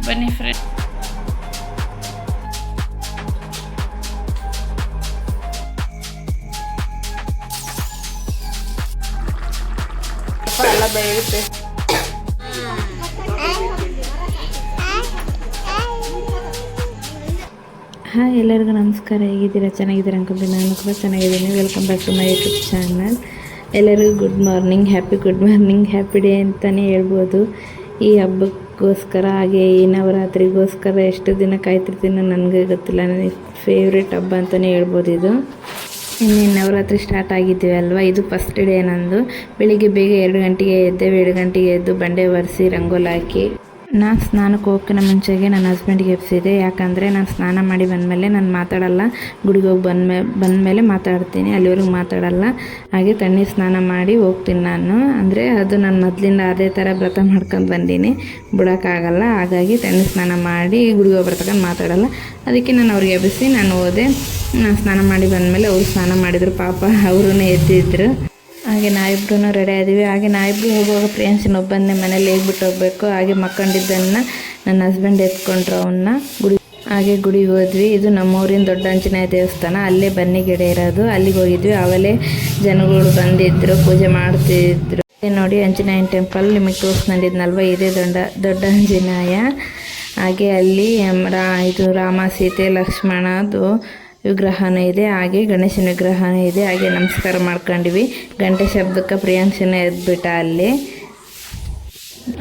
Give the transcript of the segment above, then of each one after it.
ಬನ್ನಿ ಫ್ರೆಂಡ್. ಎಲ್ಲ ಬೇಯುತ್ತೆ. ಹಾಯ್, ಎಲ್ಲರಿಗೂ ನಮಸ್ಕಾರ. ಹೇಗಿದ್ದೀರಾ? ಚೆನ್ನಾಗಿದ್ದೀರಾ ಅನ್ಕೊಂತೀನಿ. ನಾನು ಕೂಡ ಚೆನ್ನಾಗಿದ್ದೀನಿ. Welcome back to my YouTube channel. ಎಲ್ಲರಿಗೂ ಗುಡ್ ಮಾರ್ನಿಂಗ್, ಹ್ಯಾಪಿ ಡೇ ಅಂತಲೇ ಹೇಳ್ಬೋದು. ಈ ಹಬ್ಬಕ್ಕೋಸ್ಕರ ಹಾಗೆ ಈ ನವರಾತ್ರಿಗೋಸ್ಕರ ಎಷ್ಟು ದಿನ ಕಾಯ್ತಿರ್ತೀನೋ ನನಗೆ ಗೊತ್ತಿಲ್ಲ. ನನಗೆ ಫೇವ್ರೆಟ್ ಹಬ್ಬ ಅಂತಲೇ ಹೇಳ್ಬೋದು ಇದು. ಇನ್ನೇನು ನವರಾತ್ರಿ ಸ್ಟಾರ್ಟ್ ಆಗಿದ್ದೀವಿ ಅಲ್ವಾ. ಇದು ಫಸ್ಟ್ ಡೇ ನಂದು. ಬೆಳಿಗ್ಗೆ ಬೇಗ 2 ಗಂಟೆಗೆ ಎದ್ದೇವೆ. 2 ಗಂಟೆಗೆ ಎದ್ದು ಬಂಡೆ ಒರೆಸಿ ರಂಗೋಲಿ ಹಾಕಿ ನಾನು ಸ್ನಾನಕ್ಕೆ ಹೋಗೋಕ್ಕಿಂತ ಮುಂಚೆಗೆ ನನ್ನ ಹಸ್ಬೆಂಡ್ಗೆ ಎಬ್ಸಿದೆ. ಯಾಕಂದರೆ ನಾನು ಸ್ನಾನ ಮಾಡಿ ಬಂದಮೇಲೆ ನಾನು ಮಾತಾಡಲ್ಲ. ಗುಡಿಗೆ ಹೋಗಿ ಬಂದಮೇಲೆ ಮಾತಾಡ್ತೀನಿ, ಅಲ್ಲಿವರೆಗೂ ಮಾತಾಡಲ್ಲ. ಹಾಗೆ ತಣ್ಣೀರು ಸ್ನಾನ ಮಾಡಿ ಹೋಗ್ತೀನಿ ನಾನು. ಅಂದರೆ ಅದು ನಾನು ಮೊದಲಿಂದ ಅದೇ ಥರ ವ್ರತ ಮಾಡ್ಕೊಂಡು ಬಂದೀನಿ, ಬಿಡೋಕ್ಕಾಗಲ್ಲ. ಹಾಗಾಗಿ ತಣ್ಣೀರು ಸ್ನಾನ ಮಾಡಿ ಗುಡಿಗೆ ಹೋಗಿ ಬರ್ತಕ್ಕಂಥ ಮಾತಾಡಲ್ಲ. ಅದಕ್ಕೆ ನಾನು ಅವ್ರಿಗೆ ಎಬ್ಬಿಸಿ ನಾನು ಹೋದೆ. ನಾನು ಸ್ನಾನ ಮಾಡಿ ಬಂದಮೇಲೆ ಅವರು ಸ್ನಾನ ಮಾಡಿದರು. ಪಾಪ ಅವರೂ ಎದ್ದಿದ್ರು. ಹಾಗೆ ನಾವಿಬ್ರು ರೆಡಿ ಆದ್ವಿ. ಹಾಗೆ ನಾವಿಬ್ರು ಹೋಗುವಾಗ ಪ್ರಿಯಾಂಶನ ಒಬ್ಬನ್ನೇ ಮನೇಲಿ ಹೇಗ್ಬಿಟ್ಟು ಹೋಗಬೇಕು. ಹಾಗೆ ಮಕ್ಕಂಡಿದ್ದನ್ನು ನನ್ನ ಹಸ್ಬೆಂಡ್ ಎತ್ಕೊಂಡ್ರು ಅವನ್ನ. ಗುಡಿಗೆ ಹೋದ್ವಿ. ಇದು ನಮ್ಮೂರಿನ ದೊಡ್ಡ ಆಂಜನೇಯ ದೇವಸ್ಥಾನ. ಅಲ್ಲೇ ಬನ್ನಿ ಗಿಡ ಇರೋದು. ಅಲ್ಲಿಗೆ ಹೋಗಿದ್ವಿ. ಆಮೇಲೆ ಜನಗಳು ಬಂದಿದ್ದರು, ಪೂಜೆ ಮಾಡ್ತಿದ್ರು. ನೋಡಿ ಆಂಜನೇಯನ ಟೆಂಪಲ್ ನಿಮಗೆ ತೋರಿಸ್ಕೊಂಡಿದ್ನಲ್ವ, ಇದೇ ದೊಡ್ಡ ಆಂಜನೇಯ. ಹಾಗೆ ಅಲ್ಲಿ ಇದು ರಾಮ, ಸೀತೆ, ಲಕ್ಷ್ಮಣದು ವಿಗ್ರಹನೂ ಇದೆ. ಹಾಗೆ ಗಣೇಶನ ವಿಗ್ರಹನೂ ಇದೆ. ಹಾಗೆ ನಮಸ್ಕಾರ ಮಾಡ್ಕೊಂಡ್ವಿ. ಗಂಟೆ ಶಬ್ದಕ್ಕೆ ಪ್ರಿಯಾಂಶನ ಎದ್ಬಿಟ್ಟ ಅಲ್ಲಿ.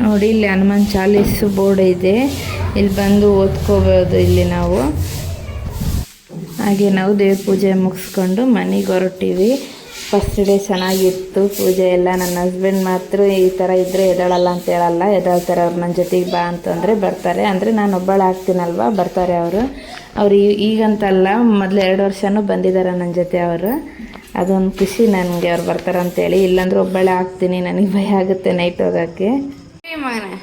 ನೋಡಿ ಇಲ್ಲಿ ಹನುಮಾನ್ ಚಾಲೀಸು ಬೋರ್ಡ್ ಇದೆ. ಇಲ್ಲಿ ಬಂದು ಓದ್ಕೋಬೋದು ಇಲ್ಲಿ ನಾವು. ಹಾಗೆ ನಾವು ದೇವ್ರ ಪೂಜೆ ಮುಗಿಸ್ಕೊಂಡು ಮನೆಗೆ ಹೊರಟಿವಿ. ಫಸ್ಟ್ ಡೇ ಚೆನ್ನಾಗಿತ್ತು ಪೂಜೆ ಎಲ್ಲ. ನನ್ನ ಹಸ್ಬೆಂಡ್ ಮಾತ್ರ ಈ ಥರ ಇದ್ದರೆ ಎದ್ದೇಳಲ್ಲ ಅಂತ ಹೇಳಲ್ಲ, ಎದ್ದೇಳ್ತಾರೆ. ಅವ್ರು ನನ್ನ ಜೊತೆಗೆ ಬಾ ಅಂತಂದರೆ ಬರ್ತಾರೆ. ಅಂದರೆ ನಾನು ಒಬ್ಬಳು ಆಗ್ತೀನಲ್ವ, ಬರ್ತಾರೆ ಅವರು ಈಗಂತಲ್ಲ, ಮೊದಲು 2 ವರ್ಷವೂ ಬಂದಿದ್ದಾರೆ ನನ್ನ ಜೊತೆ ಅವರು. ಅದೊಂದು ಖುಷಿ ನನಗೆ, ಅವ್ರು ಬರ್ತಾರೆ ಅಂತೇಳಿ. ಇಲ್ಲಾಂದ್ರೆ ಒಬ್ಬಳೆ ಆಗ್ತೀನಿ, ನನಗೆ ಭಯ ಆಗುತ್ತೆ ನೈಟ್ ಹೋಗೋಕ್ಕೆ. ಮಗನೇ,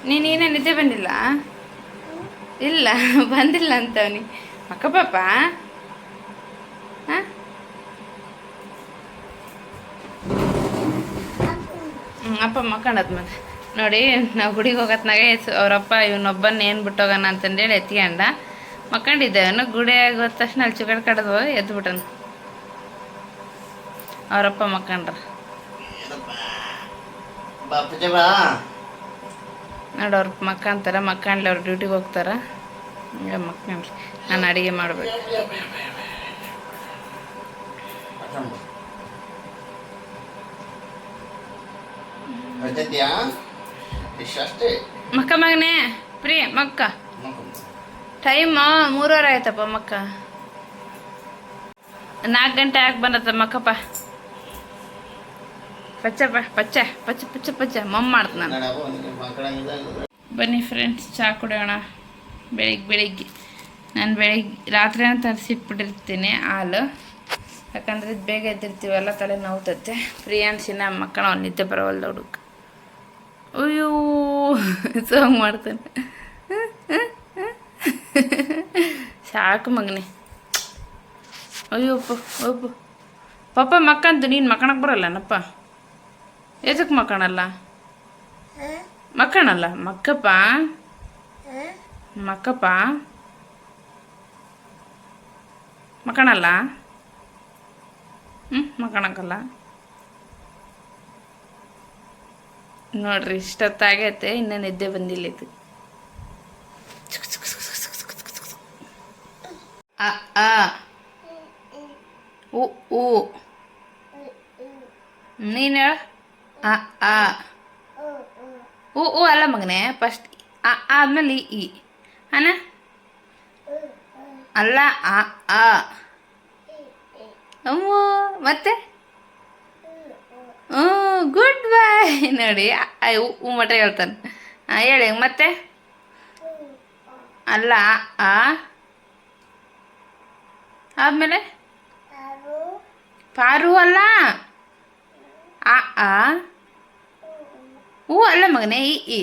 ನೀನೇನೇ ನಿದ್ದೆ ಬಂದಿಲ್ಲ? ಇಲ್ಲ ಬಂದಿಲ್ಲ ಅಂತವನಿ ಅಕ್ಕ ಪಾಪ. ಹಾಂ, ಅಪ್ಪ ಮಕ್ಕಂಡದ ಮತ್ತೆ ನೋಡಿ. ನಾವು ಗುಡಿಗೆ ಹೋಗತ್ನಾಗೆ ಅವರಪ್ಪ ಇವನೊಬ್ಬನ ಏನು ಬಿಟ್ಟೋಗೋಣ ಅಂತಂದೇಳಿ ಎತ್ಕೊಂಡ ಮಕ್ಕಂಡಿದ್ದೆ. ಅವನು ಗುಡಿಯಾಗ ಹೋದ ತಕ್ಷಣ ಅಲ್ಲಿ ಚುಗಡ್ ಕಡ್ದು ಎದ್ಬಿಟ್ಟನು. ಅವರಪ್ಪ ಮಕ್ಕಂಡ್ರ ನೋಡಿ. ಅವ್ರ ಮಕ್ಕಂತಾರೆ, ಮಕ್ಕಂಡ್ಲಿ ಅವ್ರು ಡ್ಯೂಟಿಗೆ ಹೋಗ್ತಾರೆ. ಹಂಗೆ ಮಕ್ಕಂಡ್ಲಿ ನಾನು ಅಡುಗೆ ಮಾಡಬೇಕು. ಮಕ್ಕ ಮಗನೇ ಪ್ರಿಯ ಮಕ್ಕ, ಟೈಮ್ 3:30 ಆಯ್ತಪ್ಪ. ಮಕ್ಕ 4 ಗಂಟೆ ಆಗಿ ಬಂದತ್ತ ಮಕ್ಕಪ್ಪ. ಪಚ್ಚ ಮಮ್ಮ ಮಾಡ್ತ ನಾನು. ಬನ್ನಿ ಫ್ರೆಂಡ್ಸ್, ಚಹಾ ಕುಡಿಯೋಣ. ಬೆಳಿಗ್ಗೆ ನಾನು ರಾತ್ರಿನ ತರಿಸಿಟ್ಬಿಟ್ಟಿರ್ತೀನಿ ಹಾಲು. ಯಾಕಂದ್ರೆ ಇದು ಬೇಗ ಎದ್ದಿರ್ತೀವಲ್ಲ, ತಲೆ ನೋವ್ತತ್ತೆ. ಪ್ರಿಯಾಂಶಿನ ಮಕ್ಕಳ ಅವ್ನು ನಿದ್ದೆ ಬರೋವಲ್ದ ಹುಡುಗ. ಅಯ್ಯೋ ಸಾಂಗ್ ಮಾಡ್ತಾನೆ. ಸಾಕು ಮಗನೇ. ಅಯ್ಯೋಪ್ಪ ಪಾಪ ಮಕ್ಕಂತು. ನೀನು ಮಕ್ಕಳಕ್ಕೆ ಬರಲ್ಲನಪ್ಪ? ಎದಕ್ಕೆ ಮಕ್ಕಳಲ್ಲ? ಮಕ್ಕಪ್ಪ ಮಕ್ಕಳಲ್ಲ. ಮಕ್ಕಳಕ್ಕಲ್ಲ ನೋಡ್ರಿ. ಇಷ್ಟೊತ್ತಾಗೈತೆ, ಇನ್ನೂ ನಿದ್ದೆ ಬಂದಿಲ್ಲ. ಇದು ನೀನು ಅಲ್ಲ ಮಗನೇ. ಫಸ್ಟ್ ಆದ್ಮೇಲೆ ಈ ಅನ ಅಲ್ಲ. ಮತ್ತೆ ಗುಡ್ ಬೈ. ನೋಡಿ ಮಟ ಹೇಳ್ತಾನೆ. ಹೇಳಿ ಮತ್ತೆ. ಅಲ್ಲ ಆದ್ಮೇಲೆ ಪಾರು ಅಲ್ಲ. ಅಲ್ಲ ಮಗನೇ. ಈ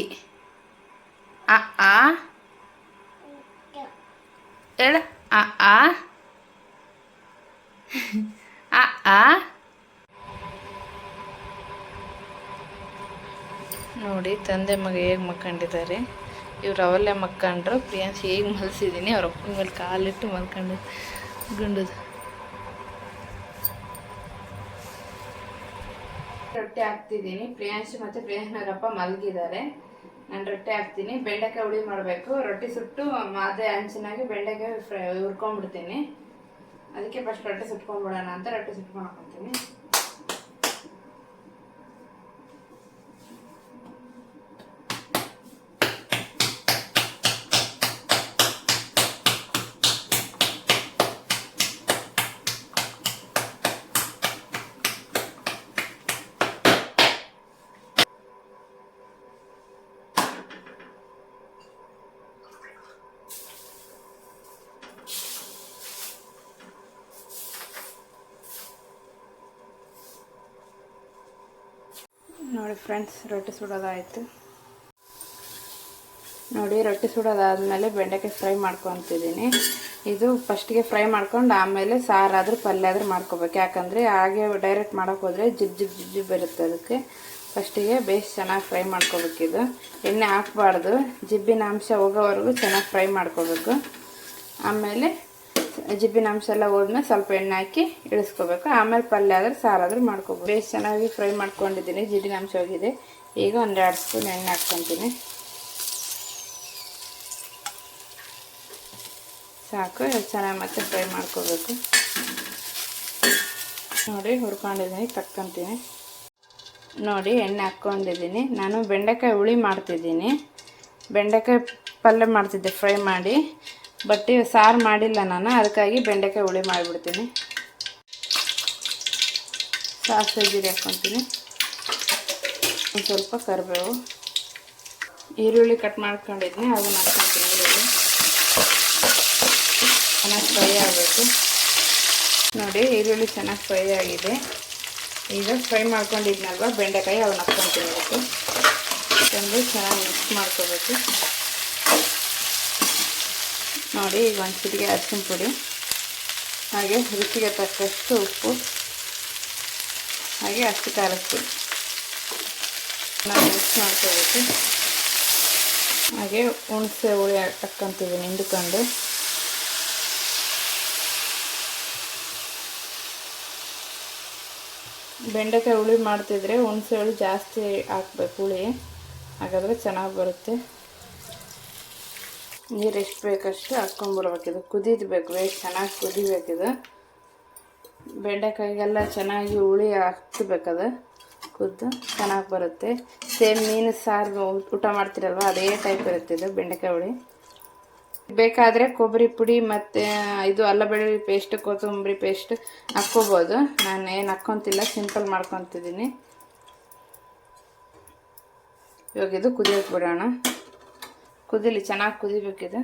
ಹೇಳ. ನೋಡಿ ತಂದೆ ಮಗ ಹೇಗೆ ಮಕ್ಕಂಡಿದ್ದಾರೆ. ಇವ್ರು ಅವಲ್ಲೇ ಮಲ್ಕೊಂಡ್ರು. ಪ್ರಿಯಾಂಶ್ ಈಗ ಮಲಸಿದ್ದೀನಿ, ಅವ್ರ ಅಪ್ಪನ ಮೇಲೆ ಕಾಲಿಟ್ಟು ಮಲ್ಕೊಂಡು ಗುಂಡದು. ರೊಟ್ಟಿ ಹಾಕ್ತಿದ್ದೀನಿ. ಪ್ರಿಯಾಂಶ್ ಮತ್ತು ಪ್ರಿಯಾಂಶ್ನವರಪ್ಪ ಮಲಗಿದ್ದಾರೆ. ನಾನು ರೊಟ್ಟಿ ಹಾಕ್ತೀನಿ. ಬೆಂಡೆಕಾಯಿ ಹುಳಿ ಮಾಡಬೇಕು. ರೊಟ್ಟಿ ಸುಟ್ಟು ಅದೇ ಹಂಚಿನಾಗಿ ಬೆಂಡೆಕಾಯಿ ಹುರ್ಕೊಂಡ್ಬಿಡ್ತೀನಿ. ಅದಕ್ಕೆ ಫಸ್ಟ್ ರೊಟ್ಟಿ ಸುಟ್ಕೊಂಡ್ಬಿಡೋಣ ಅಂತ ರೊಟ್ಟಿ ಸುಟ್ಕೊಂಡು ಹಾಕ್ತೀನಿ. ನೋಡಿ ಫ್ರೆಂಡ್ಸ್, ರೊಟ್ಟಿ ಸುಡೋದಾಯಿತು. ನೋಡಿ ರೊಟ್ಟಿ ಸುಡೋದಾದಮೇಲೆ ಬೆಂಡೆಕಾಯಿ ಫ್ರೈ ಮಾಡ್ಕೊತಿದ್ದೀನಿ. ಇದು ಫಸ್ಟಿಗೆ ಫ್ರೈ ಮಾಡ್ಕೊಂಡು ಆಮೇಲೆ ಸಾರಾದರೂ ಪಲ್ಯ ಆದರೂ ಮಾಡ್ಕೋಬೇಕು. ಯಾಕಂದರೆ ಹಾಗೆ ಡೈರೆಕ್ಟ್ ಮಾಡೋಕೆ ಹೋದರೆ ಜಿಬ್ ಬರುತ್ತೆ. ಅದಕ್ಕೆ ಫಸ್ಟಿಗೆ ಬೇಸ್ ಚೆನ್ನಾಗಿ ಫ್ರೈ ಮಾಡ್ಕೋಬೇಕಿದು. ಎಣ್ಣೆ ಹಾಕ್ಬಾರ್ದು, ಜಿಬ್ಬಿನ ಅಂಶ ಹೋಗೋವರೆಗೂ ಚೆನ್ನಾಗಿ ಫ್ರೈ ಮಾಡ್ಕೋಬೇಕು. ಆಮೇಲೆ ಜಿಬ್ಬಿನ ಅಂಶ ಎಲ್ಲ ಹೋದ್ಮೇಲೆ ಸ್ವಲ್ಪ ಎಣ್ಣೆ ಹಾಕಿ ಇಳಿಸ್ಕೋಬೇಕು. ಆಮೇಲೆ ಪಲ್ಯ ಆದ್ರೆ ಸಾರಾದರೂ ಮಾಡ್ಕೋಬೇಕು. ಬೇಸ್ ಚೆನ್ನಾಗಿ ಫ್ರೈ ಮಾಡ್ಕೊಂಡಿದ್ದೀನಿ, ಜಿಬ್ಬಿನ ಅಂಶ ಹೋಗಿದೆ. ಈಗ 1-2 ಸ್ಪೂನ್ ಎಣ್ಣೆ ಹಾಕ್ಕೊತೀನಿ. ಸಾಕು, ಚೆನ್ನಾಗಿ ಮತ್ತೆ ಫ್ರೈ ಮಾಡ್ಕೋಬೇಕು. ನೋಡಿ ಹುರ್ಕೊಂಡಿದ್ದೀನಿ, ತಕ್ಕಂತೀನಿ. ನೋಡಿ ಎಣ್ಣೆ ಹಾಕ್ಕೊಂಡಿದ್ದೀನಿ. ನಾನು ಬೆಂಡೆಕಾಯಿ ಹುಳಿ ಮಾಡ್ತಿದ್ದೀನಿ. ಬೆಂಡೆಕಾಯಿ ಪಲ್ಯ ಮಾಡ್ತಿದ್ದೆ ಫ್ರೈ ಮಾಡಿ, ಬಟ್ ಸಾರು ಮಾಡಿಲ್ಲ ನಾನು, ಅದಕ್ಕಾಗಿ ಬೆಂಡೆಕಾಯಿ ಹುಳಿ ಮಾಡಿಬಿಡ್ತೀನಿ. ಸಾಸಿವೆ ಜೀರಿಗೆ ಹಾಕ್ಕೊತೀನಿ, ಒಂದು ಸ್ವಲ್ಪ ಕರಿಬೇವು, ಈರುಳ್ಳಿ ಕಟ್ ಮಾಡ್ಕೊಂಡಿದ್ದೀನಿ, ಅದನ್ನು ಹಾಕ್ಕೊತೀನಿ. ಈರುಳ್ಳಿ ಚೆನ್ನಾಗಿ ಫ್ರೈ ಆಗಬೇಕು. ನೋಡಿ ಈರುಳ್ಳಿ ಚೆನ್ನಾಗಿ ಫ್ರೈ ಆಗಿದೆ. ಈಗ ಫ್ರೈ ಮಾಡ್ಕೊಂಡಿದ್ನಲ್ವ ಬೆಂಡೆಕಾಯಿ, ಅವನ್ನ ಹಾಕ್ಕೊತೀನಿ. ಅದಕ್ಕೆ ಚೆನ್ನಾಗಿ ಮಿಕ್ಸ್ ಮಾಡ್ಕೋಬೇಕು. ನೋಡಿ ಈಗ ಒಂದು ಚಿಟಿಕೆ ಅರಿಶಿನ ಪುಡಿ, ಹಾಗೆ ರುಚಿಗೆ ತಕ್ಕಷ್ಟು ಉಪ್ಪು, ಹಾಗೆ ಅಷ್ಟು ಖಾರದ ಪುಡಿ ನಾವು ಮಿಕ್ಸ್ ಮಾಡ್ಕೋಬೇಕು. ಹಾಗೆ ಹುಣಸೆ ಹುಳಿ ಹಾಕ್ಕೊಂತೀವಿ ಹಿಂಡ್ಕೊಂಡು. ಬೆಂಡೆಕಾಯಿ ಹುಳಿ ಮಾಡ್ತಿದ್ರೆ ಹುಣಸೆ ಹುಳಿ ಜಾಸ್ತಿ ಹಾಕ್ಬೇಕು ಹುಳಿ, ಹಾಗಾದರೆ ಚೆನ್ನಾಗಿ ಬರುತ್ತೆ. ನೀರು ಎಷ್ಟು ಬೇಕಷ್ಟು ಹಾಕ್ಕೊಂಡ್ಬಿಡ್ಬೇಕಿದು. ಕುದಿಬೇಕು, ಎಷ್ಟು ಚೆನ್ನಾಗಿ ಕುದಿಬೇಕಿದು. ಬೆಂಡೆಕಾಯಿಗೆಲ್ಲ ಚೆನ್ನಾಗಿ ಹುಳಿ ಹಾಕ್ಬೇಕದು, ಕುದ್ದು ಚೆನ್ನಾಗಿ ಬರುತ್ತೆ. ಸೇಮ್ ಮೀನು ಸಾರು ಊಟ ಮಾಡ್ತಿರಲ್ವ ಅದೇ ಟೈಪ್ ಇರುತ್ತೆ ಇದು ಬೆಂಡೆಕಾಯಿ ಹುಳಿ. ಬೇಕಾದರೆ ಕೊಬ್ಬರಿ ಪುಡಿ ಮತ್ತು ಇದು ಅಲ್ಲ ಬೆಳ್ಳುಳ್ಳಿ ಪೇಸ್ಟ್, ಕೊತ್ತಂಬರಿ ಪೇಸ್ಟ್ ಹಾಕ್ಕೋಬೋದು. ನಾನು ಏನು ಹಾಕ್ಕೊತಿಲ್ಲ, ಸಿಂಪಲ್ ಮಾಡ್ಕೊತಿದ್ದೀನಿ. ಇವಾಗ ಇದು ಕುದಿಯೋಕೆ ಬಿಡೋಣ. ಕುದಿಲಿ, ಚೆನ್ನಾಗಿ ಕುದಿಬೇಕಿದೆ.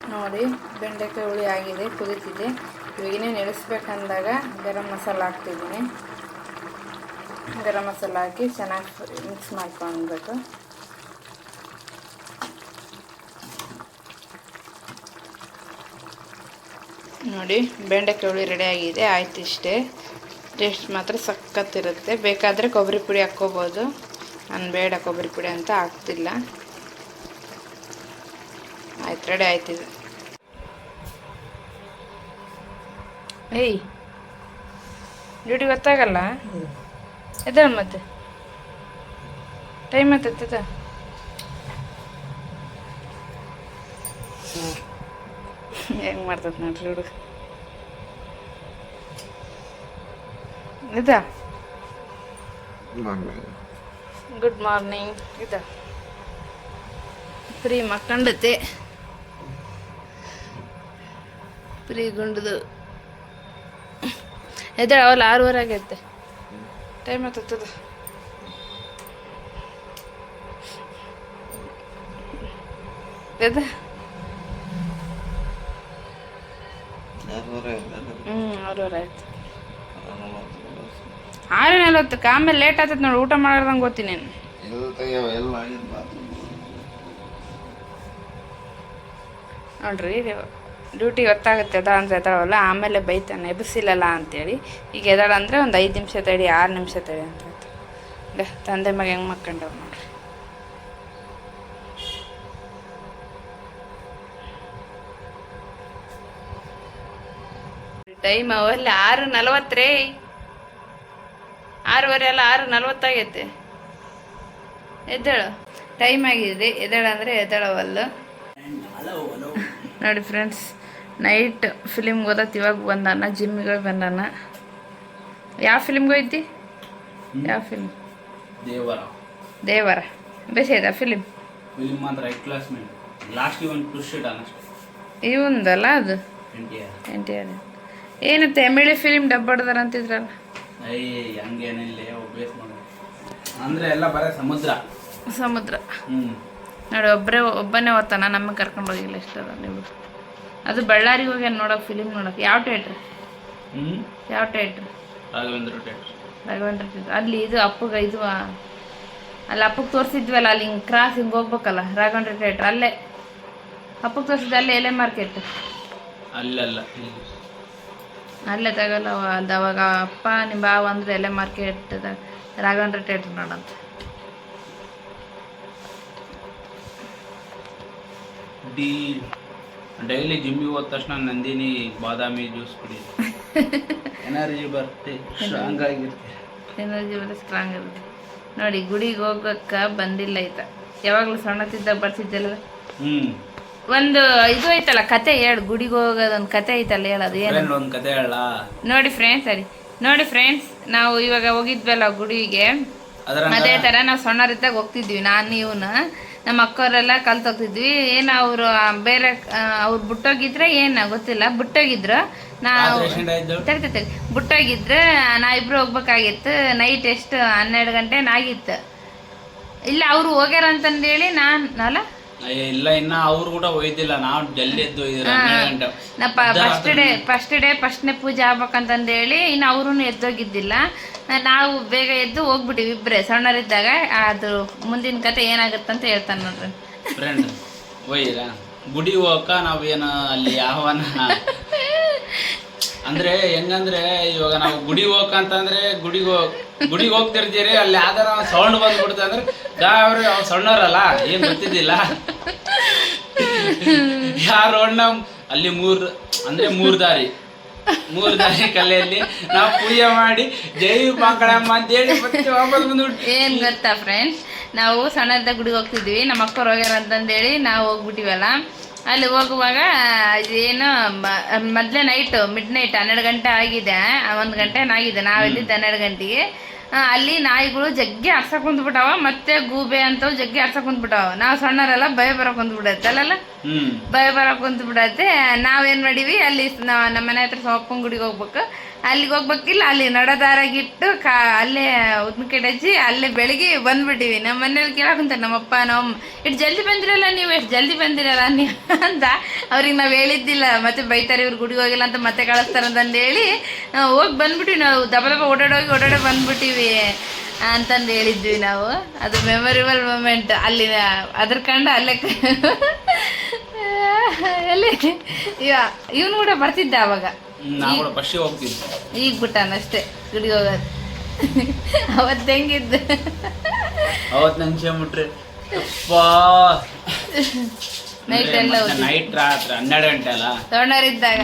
ನೋಡಿ ಬೆಂಡೆಕಾಯಿ ಹುಳಿ ಆಗಿದೆ, ಕುದೀತಿದೆ. ಇವಾಗೇನೇ ನೆನೆಸ್ಬೇಕಂದಾಗ ಗರಂ ಮಸಾಲ ಹಾಕ್ತಿದ್ದೀನಿ. ಗರಂ ಮಸಾಲ ಹಾಕಿ ಚೆನ್ನಾಗಿ ಮಿಕ್ಸ್ ಮಾಡ್ಕೊಳ್ಬೇಕು. ನೋಡಿ ಬೆಂಡೆಕಾಯಿ ಹುಳಿ ರೆಡಿ ಆಗಿದೆ. ಆಯ್ತು ಇಷ್ಟೇ. ಟೇಸ್ಟ್ ಮಾತ್ರ ಸಖತ್ತಿರುತ್ತೆ. ಬೇಕಾದರೆ ಕೊಬ್ಬರಿ ಪುಡಿ ಹಾಕ್ಕೋಬೋದು. ನಾನು ಬೇಡ ಕೊಬ್ಬರಿ ಪುಡಿ ಅಂತ ಹಾಕ್ತಿಲ್ಲ. ಆಯ್ತು, ರೆಡಿ ಆಯ್ತಿದೆ. ಏಯ್ ಡ್ಯೂಟಿ ಗೊತ್ತಾಗಲ್ಲ ಎದ್ದೇಳ, ಮತ್ತೆ ಟೈಮ್ ಆಯ್ತದ. ಹೆಂಗೆ ಮಾಡ್ತದ ನೋಡ್ರಿ ಹುಡುಗ. ಇದಾ ಗುಡ್ ಮಾರ್ನಿಂಗ್. ಇದ ಪ್ರೀ ಮಕ್ಕಂಡತೆ, ಪ್ರೀ ಗುಂಡದು ಎದ್ದೇಳ. ಅವಲ್ಲ 6:15 ಆಗೈತೆ, ಟೈಮ್ ಆಗ್ತದ. ಎದ 6:15 ಆಯ್ತು. 6:40. ಆಮೇಲೆ ಲೇಟ್ ಆಗ್ತೈತೆ ನೋಡಿ, ಊಟ ಮಾಡ್ದಂಗೆ ಗೊತ್ತೀನಿ ನೀನು. ನೋಡ್ರಿ ಡ್ಯೂಟಿ ಗೊತ್ತಾಗುತ್ತೆ ಎದ ಅಂದ್ರೆ ಎದಾಳಲ್ಲ, ಆಮೇಲೆ ಬೈತಾನೆ ಎಬ್ಬಿಸಿಲ್ಲಲ್ಲ ಅಂತೇಳಿ. ಈಗ ಎದಾಳ ಅಂದರೆ ಒಂದು 5 ನಿಮಿಷ ತಡಿ, 6 ನಿಮಿಷ ತಡಿ ಅಂತ ಆಯ್ತು. ತಂದೆ ಮಗ ಹೆಂಗೆ ಮಕ್ಕಂಡವ್ ನೋಡ್ರಿ. ಟೈಮ್ ಅವಲ್ಲಿ 6:40 ರೀ, 6:15 ಅಲ್ಲ 6:40 ಎದ್ದೇಳು, ಟೈಮ್ ಆಗಿದೆ. ಎದ್ದೇಳ ಅಂದರೆ ಎದ್ದೇಳವಲ್ಲು ನೋಡಿ ಫ್ರೆಂಡ್ಸ್. ನೈಟ್ ಫಿಲಿಮ್ಗೆ ಓದತ್ತು, ಇವಾಗ ಬಂದಾನ, ಜಿಮ್ಮಿಗೆ ಬಂದಾನ. ಯಾವ ಫಿಲಿಮ್ಗೆ ಹೋಯ್ತಿ? ಯಾವ ಫಿಲ್ಮ್? ದೇವರ ಬೇಸ ಇದೆ ಫಿಲಿಮ್ ಮಾತ್ರ ಕ್ಲಾಸ್ ಲಾಸ್ಟ್ ಒಂದು ಟ್ವಿಸ್ಟ್ ಇವಂದಲ್ಲ ಅದು NTR. ಏನತ್ತೆ ಎಮ್ಮಿಳಿ ಫಿಲಿಮ್ ಡಬ್ಬಡ್ದಾರ ಅಂತಿದ್ರಲ್ಲ? ಹಂಗೇನಿಲ್ಲ, ಅಂದ್ರೆ ಎಲ್ಲ ಬರೀ ಸಮುದ್ರ. ನೋಡಿ ಒಬ್ಬನೇ ಓದ್ತಾನ, ನಮಗೆ ಕರ್ಕೊಂಡು ಹೋಗಿಲ್ಲ. ಇಷ್ಟದ ನೀವು ಅದು ಬಳ್ಳಾರಿಗೆ ಹೋಗಿ ನೋಡೋಕೆ ಫಿಲಿಮ್ ನೋಡೋಕೆ. ಯಾವ ಥಿಯೇಟ್ರ್? ರಾಘವೇಂದ್ರ ಥಿಯೇಟ್ರ್. ಅಲ್ಲಿ ಇದು ಅಪ್ಪಗೆ ಇದು ಅಲ್ಲಿ ಅಪ್ಪಗೆ ತೋರಿಸಿದ್ವಲ್ಲ, ಅಲ್ಲಿ ಹಿಂಗೆ ಕ್ರಾಸ್ ಹಿಂಗೆ ಹೋಗ್ಬೇಕಲ್ಲ, ರಾಘವೇಂದ್ರ ಥಿಯೇಟ್ರ್ ಅಲ್ಲೇ ಅಪ್ಪಗೆ ತೋರಿಸಿದ್ದೆ. ಅಲ್ಲೇ ಎಲೆ ಮಾರ್ಕೆಟ್ ಅಲ್ಲೇ ತಗೊಲ್ಲ. ಅದು ಅವಾಗ ಅಪ್ಪ ನಿಮ್ಮ ಬಾವ ಅಂದ್ರೆ ಎಲೆ ಮಾರ್ಕೆಟ್ ರಾಘವೇಂದ್ರ ಥಿಯೇಟ್ರ್ ನೋಡಂತ. ಡೈಲಿ ಜಿಮ್ಮಿಗೆ ಹೋದ ತಕ್ಷಣ ನಂದಿನಿ ಬಾದಾಮಿ ಜ್ಯೂಸ್ ಕುಡಿ, ಎನರ್ಜಿ ಬರುತ್ತೆ, ಸ್ಟ್ರಾಂಗ್ ಆಗಿರುತ್ತೆ. ಸ್ಟ್ರಾಂಗ್ ಇರುತ್ತೆ. ನೋಡಿ ಗುಡಿಗೆ ಹೋಗಕ್ಕ ಬಂದಿಲ್ಲ ಆಯ್ತ. ಯಾವಾಗಲೂ ಸಣ್ಣತಿದ್ದಾಗ ಬರ್ತಿದ್ದಲ್ಲ. ಒಂದು ಇದು ಐತಲ್ಲ ಕತೆ, ಹೇಳು. ಗುಡಿಗೆ ಹೋಗೋದೊಂದು ಕತೆ ಐತಲ್ಲ, ಹೇಳೋದು ಏನು? ಒಂದು ಕತೆ ಹೇಳ. ನೋಡಿ ಫ್ರೆಂಡ್ಸ್, ನಾವು ಇವಾಗ ಹೋಗಿದ್ವಲ್ಲ ಗುಡಿಗೆ, ಅದೇ ಥರ ನಾವು ಸಣ್ಣರಿದ್ದಾಗ ಹೋಗ್ತಿದ್ವಿ. ನಾನು ಇವನು ನಮ್ಮ ಅಕ್ಕವರೆಲ್ಲ ಕಲ್ತು ಹೋಗ್ತಿದ್ವಿ. ಏನು ಅವರು ಬೇರೆ ಅವ್ರು ಬಿಟ್ಟೋಗಿದ್ರೆ ಏನು ಗೊತ್ತಿಲ್ಲ, ಬಿಟ್ಟೋಗಿದ್ರು. ನಾವು ಬಿಟ್ಟೋಗಿದ್ರೆ ನಾವಿಬ್ರು ಹೋಗ್ಬೇಕಾಗಿತ್ತು. ನೈಟ್ ಎಷ್ಟು 12 ಗಂಟೆ ಆಗಿತ್ತು. ಇಲ್ಲ ಅವರು ಹೋಗ್ಯಾರ ಅಂತಂದೇಳಿ ನಾನು ಇಲ್ಲ, ಇನ್ನ ಅವ್ರು ಕೂಡ ಒಯ್ದಿಲ್ಲ. ನಾವು ಜಲ್ದಿ ಎದ್ದು ಫಸ್ಟ್ನೇ ಪೂಜೆ ಆಗ್ಬೇಕಂತಂದೇಳಿ ಇನ್ನು ಅವ್ರೂ ಎದ್ದೋಗಿದ್ದಿಲ್ಲ. ನಾವು ಬೇಗ ಎದ್ದು ಹೋಗ್ಬಿಟ್ಟಿವಿ ಇಬ್ಬರೇ ಸಣ್ಣರಿದ್ದಾಗ. ಅದು ಮುಂದಿನ ಕತೆ ಏನಾಗುತ್ತಂತ ಹೇಳ್ತಾನೆ ನೋಡ್ರಿ. ಫ್ರೆಂಡ್ ಒಯ್ಯಿರ ಗುಡಿ ಹೋಗಕ್ಕ ನಾವೇನು ಅಲ್ಲಿ ಆಹ್ವಾನ ಅಂದ್ರೆ ಹೆಂಗಂದ್ರೆ, ಇವಾಗ ನಾವು ಗುಡಿಗೆ ಹೋಗಕ್ಕಂತಂದ್ರೆ ಗುಡಿಗೆ ಹೋಗ್ತಿರ್ತೀರಿ, ಅಲ್ಲಿ ಯಾವ್ದಾರ ಸೌಂಡ್ ಬಂದ್ಬಿಡುತ್ತೆ ಅಂದ್ರೆ ಅವ್ರು ಸಣ್ಣವ್ರಲ್ಲ, ಏನ್ ಗೊತ್ತಿದ್ದಿಲ್ಲ. ಯಾರು ಅಲ್ಲಿ ಮೂರ್ ದಾರಿ ಕಲೆಯಲ್ಲಿ ನಾವು ಪೂಜೆ ಮಾಡಿ ಜೈ ಪಾಕಳಮ್ಮ ಅಂತೇಳಿ ವಾಪಸ್ ಬಂದ್ಬಿಟ್ಟು. ಏನ್ ಗೊತ್ತಾ ಫ್ರೆಂಡ್ಸ್, ನಾವು ಸಣ್ಣದ ಗುಡಿಗೆ ಹೋಗ್ತಿದ್ವಿ. ನಮ್ಮ ಅಕ್ಕವ್ರು ಹೋಗ್ಯಾರ ಅಂತಂದೇಳಿ ನಾವು ಹೋಗ್ಬಿಟ್ಟಿವಲ್ಲ. ಅಲ್ಲಿ ಹೋಗುವಾಗ ಏನು ಮೊದಲೇ ಮಿಡ್ ನೈಟ್ 12 ಗಂಟೆ ಆಗಿದೆ, 1 ಗಂಟೆ ಆಗಿದೆ. ನಾವೆಲ್ಲಿದ್ದು 12 ಗಂಟೆಗೆ. ಅಲ್ಲಿ ನಾಯಿಗಳು ಜಗ್ಗಿ ಆಡ್ಸಕ್ ಕುಂತ್ಬಿಟ್ಟಾವ, ಮತ್ತೆ ಗೂಬೆ ಅಂತವ್ ಜಗ್ಗಿ ಆಡ್ಸಕ್ ಕುಂತ್ಬಿಟ್ಟಾವ. ನಾವು ಸಣ್ಣರೆಲ್ಲ ಭಯ ಬರಕ್ ಕುಂತ್ಬಿಡತ್ತೆ ಅಲ್ಲೆಲ್ಲ, ಭಯ ಬರಕ್ ಕುಂತ್ಬಿಡತ್ತೆ. ನಾವೇನ್ ಮಾಡೀವಿ, ಅಲ್ಲಿ ನಮ್ಮ ಮನೆ ಹತ್ರ ಸೊಪ್ಪನ ಗುಡಿಗೆ ಹೋಗ್ಬೇಕು. ಅಲ್ಲಿಗೆ ಹೋಗ್ಬೇಕಿಲ್ಲ, ಅಲ್ಲಿ ನಡದಾರಾಗಿಟ್ಟು ಅಲ್ಲೇ ಉದ್ನಕೆಟ್ ಹಚ್ಚಿ ಅಲ್ಲೇ ಬೆಳಿಗ್ಗೆ ಬಂದ್ಬಿಟ್ಟಿವಿ. ನಮ್ಮ ಮನೇಲಿ ಕೇಳಕ್ಕಂತಾರೆ ನಮ್ಮಪ್ಪ ನಮ್ಮಮ್ಮ, ಎಷ್ಟು ಜಲ್ದಿ ಬಂದಿರಲ್ಲ ನೀವು, ಎಷ್ಟು ಜಲ್ದಿ ಬಂದಿರಲ್ಲ ನೀವು ಅಂತ. ಅವ್ರಿಗೆ ನಾವು ಹೇಳಿದ್ದಿಲ್ಲ, ಮತ್ತೆ ಬೈತಾರೆ ಇವ್ರು ಗುಡಿಗೆ ಹೋಗಿಲ್ಲ ಅಂತ ಮತ್ತೆ ಕಳಿಸ್ತಾರಂತಂದು ಹೇಳಿ ಹೋಗಿ ಬಂದ್ಬಿಟ್ಟಿವಿ. ನಾವು ದಬ ಓಡಾಡೋಗಿ ಬಂದ್ಬಿಟ್ಟಿವಿ ಅಂತಂದು ಹೇಳಿದ್ವಿ ನಾವು. ಅದು ಮೆಮೊರೇಬಲ್ ಮೂಮೆಂಟ್. ಅಲ್ಲಿ ಅದ್ರ ಕಂಡು ಅಲ್ಲೇ ಎಲ್ಲಿ ಇವನು ಕೂಡ ಬರ್ತಿದ್ದ ಅವಾಗ. ಈಗ ಬಿಟ್ಟಾನಷ್ಟೇ ಗುಡಿಗೆ ಹೋಗೋದು. ಅವತ್ತು ಹೆಂಗಿದ್ದು ನೈಟ್ ಎಲ್ಲ ನೈಟ್ ರಾತ್ರಿ 12 ಗಂಟೆ ಅಲ್ಲ, ಸಣ್ಣವರಿದ್ದಾಗ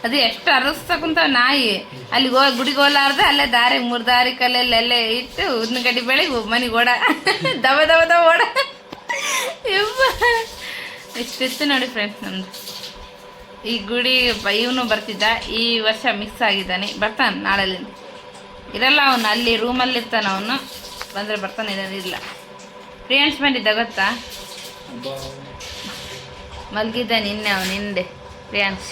ಅದು ಎಷ್ಟು ಅರಸ್ತ ಕುಂತಾವ ನಾಯಿ. ಅಲ್ಲಿ ಗುಡಿಗೆ ಹೋಲಾರ್ದೆ ಅಲ್ಲೇ ದಾರಿ 3 ದಾರಿ ಕಲ್ಲಲ್ಲಿ ಅಲ್ಲೇ ಇಟ್ಟು ಉದ್ನ ಗಡ್ಡಿ ಬೆಳಿಗ್ಗೆ ಮನೆಗೆ ಓಡ ದವ ದವ ದವ ಓಡ. ಇಷ್ಟಿತ್ತು ನೋಡಿ ಫ್ರೆಂಡ್ಸ್ ನಮ್ದು ಈ ಗುಡಿ. ಇವನು ಬರ್ತಿದ್ದ, ಈ ವರ್ಷ ಮಿಸ್ ಆಗಿದ್ದಾನೆ. ಬರ್ತಾನೆ ನಾಳೆಲಿಂದ. ಇರಲ್ಲ ಅವನು, ಅಲ್ಲಿ ರೂಮಲ್ಲಿ ಇರ್ತಾನೆ ಅವನು. ಬಂದರೆ ಬರ್ತಾನೆ, ಇಲ್ಲ. ಫ್ರೆಂಡ್ಸ್ ಬಂದಿದ್ದ ಗೊತ್ತಾ, ಮಲಗಿದ್ದ ನಿನ್ನೆ ಅವನು ಹಿಂದೆ ಫ್ರೆಂಡ್ಸ್.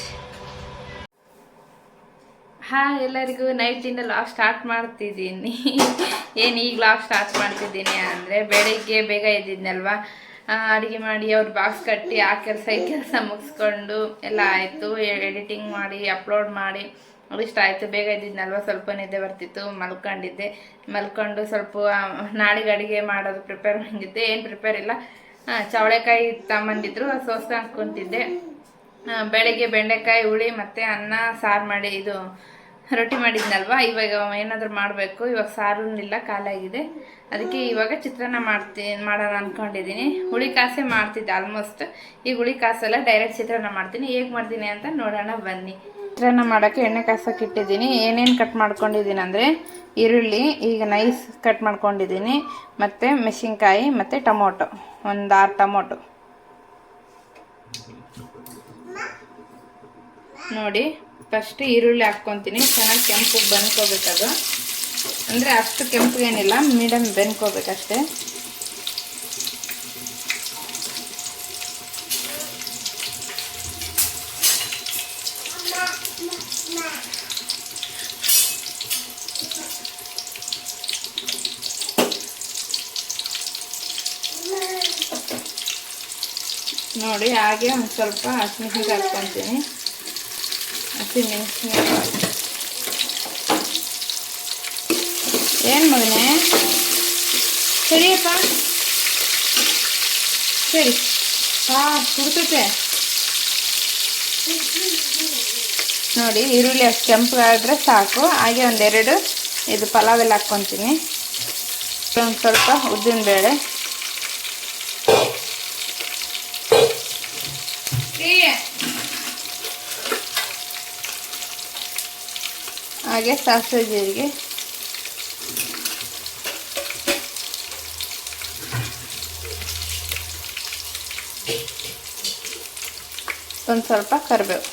ಎಲ್ಲರಿಗೂ ನೈಟಿಂದ ಲಾಗ್ ಸ್ಟಾರ್ಟ್ ಮಾಡ್ತಿದ್ದೀನಿ. ಏನು ಈಗ ಲಾಗ್ ಸ್ಟಾರ್ಟ್ ಮಾಡ್ತಿದ್ದೀನಿ ಅಂದರೆ, ಬೆಳಿಗ್ಗೆ ಬೇಗ ಎದ್ದಿದ್ನಲ್ವ, ಅಡುಗೆ ಮಾಡಿ ಅವ್ರ ಬಾಕ್ಸ್ ಕಟ್ಟಿ ಆ ಕೆಲಸ ಈ ಕೆಲಸ ಮುಗಿಸ್ಕೊಂಡು ಎಲ್ಲ ಆಯಿತು. ಎಡಿಟಿಂಗ್ ಮಾಡಿ ಅಪ್ಲೋಡ್ ಮಾಡಿ ಇಷ್ಟ ಆಯಿತು. ಬೇಗ ಇದ್ದಿದ್ನಲ್ವ, ಸ್ವಲ್ಪ ನಿದ್ದೆ ಬರ್ತಿತ್ತು. ಮಲ್ಕೊಂಡು ಸ್ವಲ್ಪ ನಾಳೆಗೆ ಅಡುಗೆ ಮಾಡೋದು ಪ್ರಿಪೇರ್ ಮಾಡಿದ್ದೆ. ಏನು ಪ್ರಿಪೇರ್ ಇಲ್ಲ, ಚವಳೆಕಾಯಿ ತಗೊಂಬಂದಿದ್ರು, ಸೋಸ್ಕ ಹಾಕ್ಕೊಂತಿದ್ದೆ. ಬೆಳಗ್ಗೆ ಬೆಂಡೆಕಾಯಿ ಹುಳಿ ಮತ್ತು ಅನ್ನ ಸಾರು ಮಾಡಿ, ಇದು ರೊಟ್ಟಿ ಮಾಡಿದ್ನಲ್ವ, ಇವಾಗ ಏನಾದರೂ ಮಾಡಬೇಕು. ಇವಾಗ ಸಾರು ಇಲ್ಲ, ಖಾಲಿಯಾಗಿದೆ. ಅದಕ್ಕೆ ಇವಾಗ ಚಿತ್ರಾನ್ನ ಮಾಡೋಣ ಅಂದ್ಕೊಂಡಿದ್ದೀನಿ. ಹುಳಿ ಕಾಸೆ ಮಾಡ್ತಿದ್ದೆ ಆಲ್ಮೋಸ್ಟ್. ಈಗ ಹುಳಿ ಕಾಸೆಲ್ಲ ಡೈರೆಕ್ಟ್ ಚಿತ್ರಾನ್ನ ಮಾಡ್ತೀನಿ. ಹೇಗೆ ಮಾಡ್ತೀನಿ ಅಂತ ನೋಡೋಣ ಬನ್ನಿ. ಚಿತ್ರಾನ್ನ ಮಾಡೋಕ್ಕೆ ಎಣ್ಣೆ ಕಾಸಕ್ಕೆ ಇಟ್ಟಿದ್ದೀನಿ. ಏನೇನು ಕಟ್ ಮಾಡ್ಕೊಂಡಿದ್ದೀನಿ ಅಂದರೆ ಈರುಳ್ಳಿ ಈಗ ನೈಸ್ ಕಟ್ ಮಾಡ್ಕೊಂಡಿದ್ದೀನಿ, ಮತ್ತು ಮೆಣಸಿನ್ಕಾಯಿ ಮತ್ತು ಟೊಮೊಟೊ, ಒಂದು 6 ಟೊಮೊಟೊ ನೋಡಿ. ಫಸ್ಟ್ ಈರುಳ್ಳಿ ಹಾಕ್ಕೊತೀನಿ. ಚೆನ್ನಾಗಿ ಕೆಂಪು ಬೆನ್ಕೋಬೇಕದು. ಅಂದರೆ ಅಷ್ಟು ಕೆಂಪುಗೇನಿಲ್ಲ, ಮೀಡಿಯಮ್ ಬೆನ್ಕೋಬೇಕಷ್ಟೇ. ನೋಡಿ ಹಾಗೆ ಒಂದು ಸ್ವಲ್ಪ ಹಸಿಮೆಣಸಿನ್ಕಾಯಿ ಹಾಕ್ಕೊತೀನಿ. ಹಸಿಮೆಣಸಿನ್ಕಾಯಿ ಏನು ಮಗನೇ, ಸರಿಯಪ್ಪ, ಸರಿ. ಸುಡ್ತೈತೆ ನೋಡಿ. ಈರುಳ್ಳಿ ಅಷ್ಟು ಕೆಂಪಗಾದ್ರೆ ಸಾಕು. ಹಾಗೆ ಒಂದೆರಡು ಇದು ಪಲಾವೆಲ್ಲ ಹಾಕ್ಕೊತೀನಿ. ಒಂದು ಸ್ವಲ್ಪ ಉದ್ದಿನಬೇಳೆ, ಹಾಗೆ ಸಾಸಿವೆ ಜೀರಿಗೆ, ಒಂದು ಸ್ವಲ್ಪ ಕರಿಬೇವು.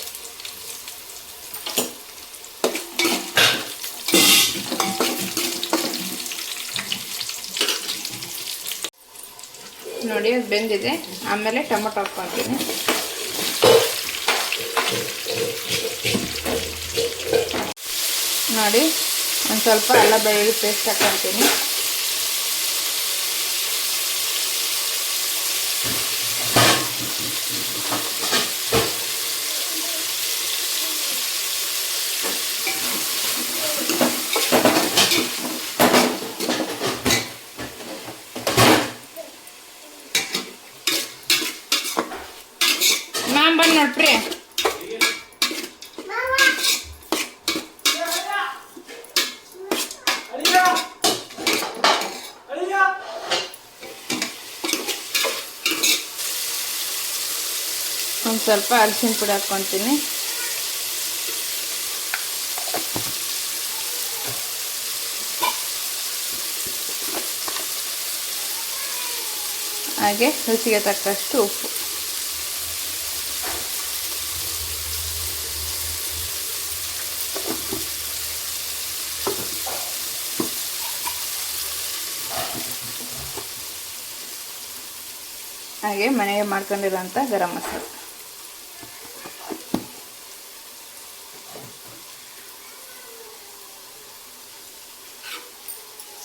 ನೋಡಿ ಅದು ಬೆಂದಿದೆ. ಆಮೇಲೆ ಟೊಮೊಟೊ ಹಾಕ್ಕೊತೀನಿ. ನೋಡಿ ಒಂದು ಸ್ವಲ್ಪ ಅಲ್ಲ ಬೆಳ್ಳುಳ್ಳಿ ಪೇಸ್ಟ್ ಹಾಕ್ಕೊತೀನಿ. ಮ್ಯಾಮ್ ಬಂದು ನೋಡ್ರಿ. ಒಂದು ಸ್ವಲ್ಪ ಅರಿಶಿನ ಪುಡಿ ಹಾಕ್ಕೊತೀನಿ. ಹಾಗೆ ರುಚಿಗೆ ತಕ್ಕಷ್ಟು ಉಪ್ಪು. ಹಾಗೆ ಮನೆಗೆ ಮಾಡ್ಕೊಂಡಿರೋಂಥ ಗರಂ ಮಸಾಲೆ.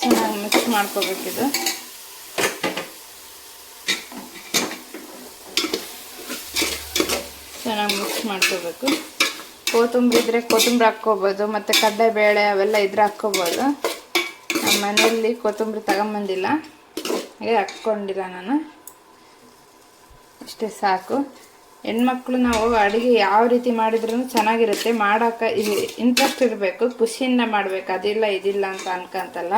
ಚೆನ್ನಾಗಿ ಮಿಕ್ಸ್ ಮಾಡ್ಕೋಬೇಕಿದು. ಚೆನ್ನಾಗಿ ಮಿಕ್ಸ್ ಮಾಡ್ಕೋಬೇಕು. ಕೊತ್ತಂಬರಿ ಇದ್ದರೆ ಕೊತ್ತಂಬರಿ ಹಾಕ್ಕೋಬೋದು, ಮತ್ತು ಕಡಲೆಬೇಳೆ ಅವೆಲ್ಲ ಇದ್ರೆ ಹಾಕ್ಕೋಬೋದು. ನಮ್ಮ ಮನೆಯಲ್ಲಿ ಕೊತ್ತಂಬರಿ ತಗೊಂಬಂದಿಲ್ಲ, ಹಾಗೆ ಹಾಕ್ಕೊಂಡಿಲ್ಲ ನಾನು. ಇಷ್ಟೇ ಸಾಕು. ಹೆಣ್ಮಕ್ಳು ನಾವು ಅಡುಗೆ ಯಾವ ರೀತಿ ಮಾಡಿದ್ರೂ ಚೆನ್ನಾಗಿರುತ್ತೆ. ಮಾಡೋಕೆ ಇಂಟ್ರೆಸ್ಟ್ ಇರಬೇಕು, ಖುಷಿಯಿಂದ ಮಾಡಬೇಕು. ಅದಿಲ್ಲ ಇದಿಲ್ಲ ಅಂತ ಅನ್ಕೊಂತಲ್ಲ.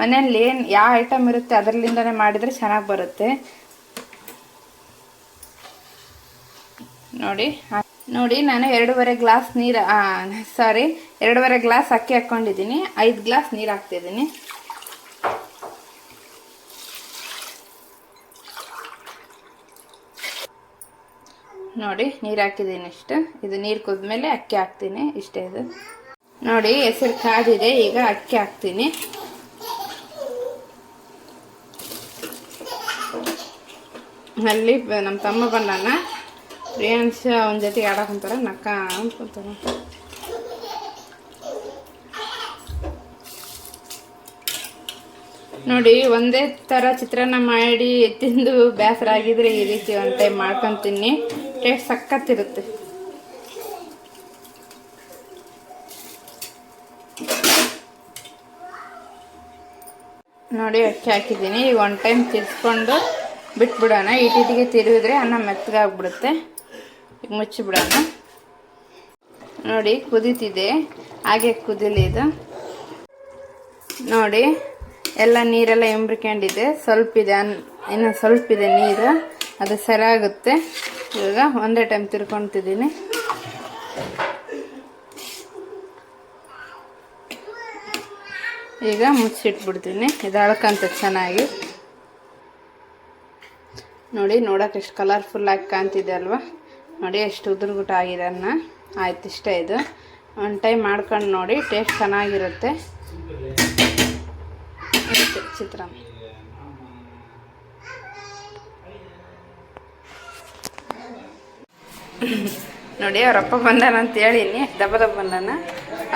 ಮನೆಯಲ್ಲಿ ಏನು ಯಾವ ಐಟಮ್ ಇರುತ್ತೆ ಅದರಲ್ಲಿಂದನೇ ಮಾಡಿದರೆ ಚೆನ್ನಾಗಿ ಬರುತ್ತೆ. ನೋಡಿ ನಾನು 2.5 ಗ್ಲಾಸ್ ನೀರು 2.5 ಗ್ಲಾಸ್ ಅಕ್ಕಿ ಹಾಕ್ಕೊಂಡಿದ್ದೀನಿ. 5 ಗ್ಲಾಸ್ ನೀರು ಹಾಕ್ತಿದ್ದೀನಿ. ನೋಡಿ ನೀರು ಹಾಕಿದ್ದೀನಿ ಇಷ್ಟು. ಇದು ನೀರು ಕುದ್ಮೇಲೆ ಅಕ್ಕಿ ಹಾಕ್ತೀನಿ. ಇಷ್ಟೇ ಇದು. ನೋಡಿ ಹೆಸರು ಕಾದಿದೆ. ಈಗ ಅಕ್ಕಿ ಹಾಕ್ತೀನಿ. ಅಲ್ಲಿ ನಮ್ಮ ತಮ್ಮ ಬಂದಾನ, ಪ್ರಿಯಾಂಶ ಅವನ ಜೊತೆಗೆ ಆಡಕ್ಕೆ ಕುಂತಾರ, ನಕ್ಕ ಅಂದ್ಕೊಂತಾರ. ನೋಡಿ ಒಂದೇ ಥರ ಚಿತ್ರಾನ್ನ ಮಾಡಿ ತಿಂದು ಬೇಸರ ಆಗಿದ್ರೆ ಈ ರೀತಿ ಒಂದು ಟೈಮ್ ಮಾಡ್ಕೊತೀನಿ. ಟೇಸ್ಟ್ ಸಖತ್ತಿರುತ್ತೆ. ನೋಡಿ ಅಕ್ಕಿ ಹಾಕಿದ್ದೀನಿ. ಈಗ ಒಂದು ಟೈಮ್ ತಿರ್ಸ್ಕೊಂಡು ಬಿಟ್ಬಿಡೋಣ. ಇಟ್ಟಿಗೆ ತಿರುಗಿದ್ರೆ ಅನ್ನ ಮೆತ್ತಗಾಗ್ಬಿಡುತ್ತೆ. ಈಗ ಮುಚ್ಚಿಬಿಡೋಣ. ನೋಡಿ ಕುದೀತಿದೆ, ಹಾಗೆ ಕುದಿಲಿ ಇದು. ನೋಡಿ ಎಲ್ಲ ನೀರೆಲ್ಲ ಇಂಬ್ರಿಕೊಂಡಿದೆ, ಸ್ವಲ್ಪ ಇದೆ, ಇನ್ನು ಸ್ವಲ್ಪ ಇದೆ ನೀರು, ಅದು ಸರಿಯಾಗುತ್ತೆ. ಇವಾಗ ಒಂದೇ ಟೈಮ್ ತಿರ್ಕೊತಿದ್ದೀನಿ. ಈಗ ಮುಚ್ಚಿಟ್ಬಿಡ್ತೀನಿ, ಇದು ಅಳ್ಕಂತ ಚೆನ್ನಾಗಿ. ನೋಡಿ ನೋಡೋಕೆ ಎಷ್ಟು ಕಲರ್ಫುಲ್ಲಾಗಿ ಕಾಣ್ತಿದೆ ಅಲ್ವಾ. ನೋಡಿ ಎಷ್ಟು ಉದುರುಗುಟ ಆಗಿದೆ ಅನ್ನ. ಆಯ್ತು, ಇಷ್ಟ. ಇದು ಒಂದು ಟೈಮ್ ಮಾಡ್ಕೊಂಡು ನೋಡಿ, ಟೇಸ್ಟ್ ಚೆನ್ನಾಗಿರುತ್ತೆ. ಅಷ್ಟೇ ಚಿತ್ರಾನ್ನ. ನೋಡಿ ಅವರಪ್ಪ ಬಂದಾನ ಅಂತ ಹೇಳಿನಿ, ದಬ್ಬ ಬಂದಾನ.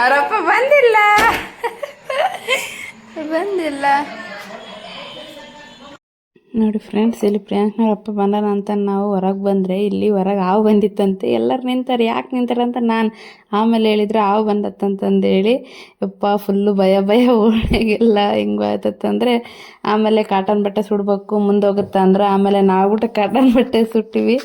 ಅವರಪ್ಪ ಬಂದಿಲ್ಲ ನೋಡಿ ಫ್ರೆಂಡ್ಸ್, ಇಲ್ಲಿ ಪ್ರಿಯಾಂಕನವ್ರಪ್ಪ ಬಂದಾನ ಅಂತ ನಾವು ಹೊರಗೆ ಬಂದರೆ, ಇಲ್ಲಿ ಹೊರಗೆ ಹಾವು ಬಂದಿತ್ತಂತೆ. ಎಲ್ಲರೂ ನಿಂತಾರೆ, ಯಾಕೆ ನಿಂತಾರೆ ಅಂತ ನಾನು ಆಮೇಲೆ ಹೇಳಿದ್ರೆ ಹಾವು ಬಂದತ್ತಂತಂದೇಳಿ ಯಪ್ಪ ಫುಲ್ಲು ಭಯ ಓಣೆಗೆಲ್ಲ ಹಿಂಗೆ ಆಯ್ತಂದರೆ ಆಮೇಲೆ ಕಾಟನ್ ಬಟ್ಟೆ ಸುಡ್ಬೇಕು ಮುಂದೋಗುತ್ತೆ ಅಂದ್ರೆ, ಆಮೇಲೆ ನಾವು ಕಾಟನ್ ಬಟ್ಟೆ ಸುಟ್ಟಿವಿ.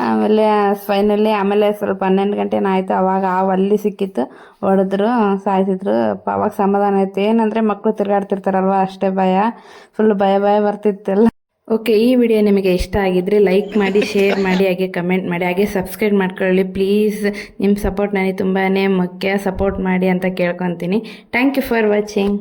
ಆಮೇಲೆ ಫೈನಲಿ ಆಮೇಲೆ ಸ್ವಲ್ಪ 12 ಗಂಟೆನ ಆಯಿತು, ಅವಾಗ ಹಾವು ಅಲ್ಲಿ ಸಿಕ್ಕಿತ್ತು, ಹೊಡೆದ್ರು, ಸಾಯ್ತಿದ್ರು. ಅವಾಗ ಸಮಾಧಾನ ಆಯಿತು. ಏನಂದರೆ ಮಕ್ಕಳು ತಿರುಗಾಡ್ತಿರ್ತಾರಲ್ವ, ಅಷ್ಟೇ ಭಯ, ಫುಲ್ ಭಯ ಬರ್ತಿತ್ತೆಲ್ಲ. ಓಕೆ, ಈ ವಿಡಿಯೋ ನಿಮಗೆ ಇಷ್ಟ ಆಗಿದ್ದರೆ ಲೈಕ್ ಮಾಡಿ, ಶೇರ್ ಮಾಡಿ, ಹಾಗೆ ಕಮೆಂಟ್ ಮಾಡಿ, ಹಾಗೆ ಸಬ್ಸ್ಕ್ರೈಬ್ ಮಾಡ್ಕೊಳ್ಳಿ ಪ್ಲೀಸ್. ನಿಮ್ಮ ಸಪೋರ್ಟ್ ನನಗೆ ತುಂಬಾ ಮುಖ್ಯ, ಸಪೋರ್ಟ್ ಮಾಡಿ ಅಂತ ಕೇಳ್ಕೊತೀನಿ. Thank you for watching.